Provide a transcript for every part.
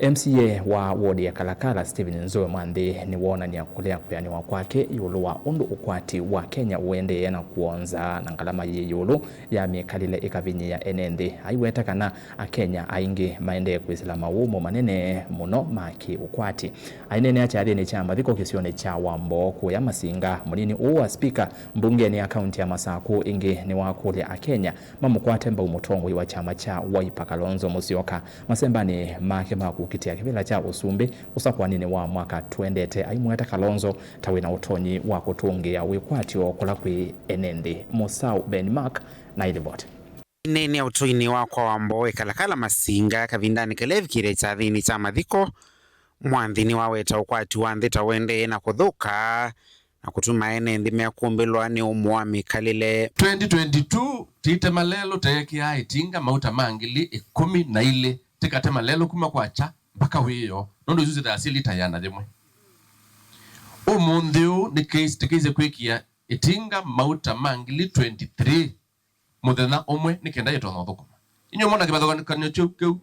MCA wa wodi ya Kalakala Stephen Nzoe Mwandhi ni wona ni akulea kuyaniwa kwake yulu wa undu ukwati wa Kenya uende yana kuonza na ngalama ye yulu ya mikalile ikavinyi ya enende aiweta kana Kenya aingi maende kuisila mawumo manene muno maki ukwati ainene achari ni chamba dhiko kisione cha wambo kuya masinga munini uwa speaker mbunge ni akaunti ya Masaku ingi ni wakuli ya Kenya mamukwate mba umutongo wa chama cha Wiper Kalonzo Musyoka masembani make maku kitia kibila cha usumbi usakwanine wa mwaka tuendete aimweta Kalonzo tawe na utonyi wa kutungia wikwati okula kwi enende Musau Benmark na ilibot nene utoini wakwa wambo Kalakala masinga kavindani kelevi kire cha dhini cha madhiko Mwandhi waweta ukwati wandhi tawende na kudhuka na kutuma enende meakumbelwa ni umuami kalile 2022 tite malelo teki ya itinga mauta mangili 10 tikate malelo kuma kwacha mpaka wiyo nondo yuzi da asili tayana demwe umundhiu ni case tikize kwikia itinga mauta mangili 23 muthenya umwe nikenda yetono thukuma inyo mona kibatho kanyo chukeu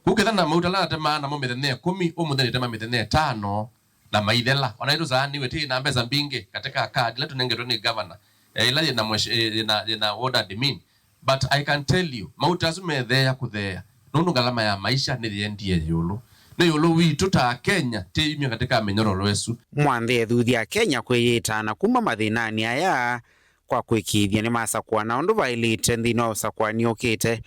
kuketha na mauta la tema na mumithenya 10 umuthenya tema mithenya 5 na maithela onaitu zaani weti na mbeza mbinge katika card letu nengeto ni governor ila na ward admin but I can tell you mauta azumethea kuthea nundu galama ya maisha niliendie yulu ne yulu witu ta Kenya teimya katika menyororo wesu Mwandhi ethuthia Kenya kwiyita na kuma mathinani aya kwa kwikithia ni masakwa na undu vailite nthino sakwani okite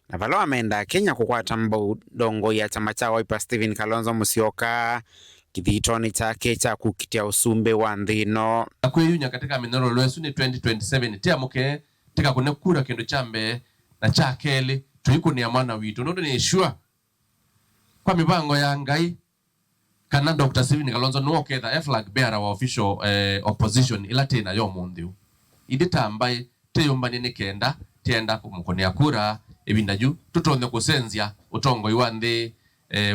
na vala amenda Kenya kukwata mbau dongo ya chama cha Wiper Stephen Kalonzo Musyoka kithitoni chake cha kukitia usumbe wa nthino akwiyunya katika menyororo wesu ni 2027 tia muke tika kunekura kindu chambe na cha keli tuiko ni amana witu nondo ni sure kwa mibango ya ngai kana Dr. Stephen Kalonzo no ketha flag bearer wa official opposition ila tena yo mundhiu idita ambaye teyumbani ni kenda tienda kumukonia kura ebinda ju tutonde kusenzia utongo iwandhi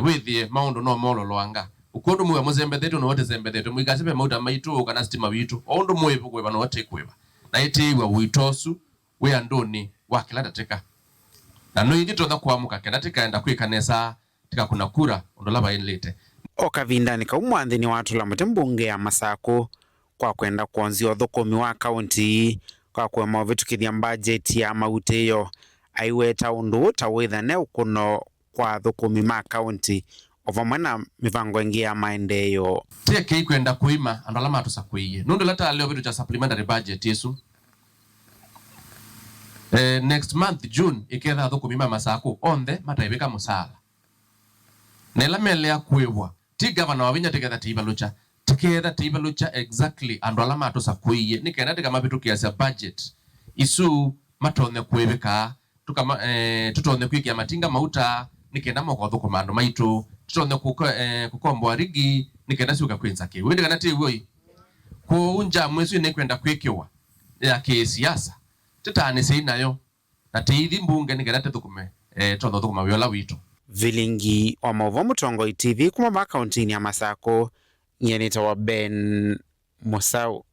withie maundu no mololo anga ukondu muwe muzembe thetu no wote zembe thetu mwigasipe mauta maitu kana stima witu ondo muwe kweba no wote kweba na itiwa witosu we andoni wa kila dateka na no yindi tonda kuamuka kenda tikaenda kwikanesa tika kuna kura ondola bailete okavindani ka Mwandhi ni watu la mbunge ya Masaku kwa kwenda kuanzia uthukumi wa kaunti kwa kwema vitukithia budget ya mauteyo aiweta undu tawithane ukuno kwa thukumi ma kaunti ovamwe na mivango ingi ya maendeyo teke kwenda kuima andola matusa kuiye nundu lata leo vitu cha supplementary budget yesu next month June iketha thukumi ma Masaku onthe mataibika musala nela mele ya kuewa ti governor wavinya tiketha tiibalucha tiketha tiibalucha exactly andola matusa kuiye nikenda tika mabitu kiasi budget isu matonde kuebeka tukama tutonde kwikia matinga mauta nikenda moko thukuma andu maitu tutonde kukomboa rigi nikenda siuka kwinza ki wende kana tiwoi kuunja mwesu ne kwenda kwikiwa ya kisiasa tutane seinayo na tiithi mbunge nikenda tukume tondo thukuma wiola witu vilingi wa Movo TV kuma makaunti ya Masaku nyenita wa Ben Musau.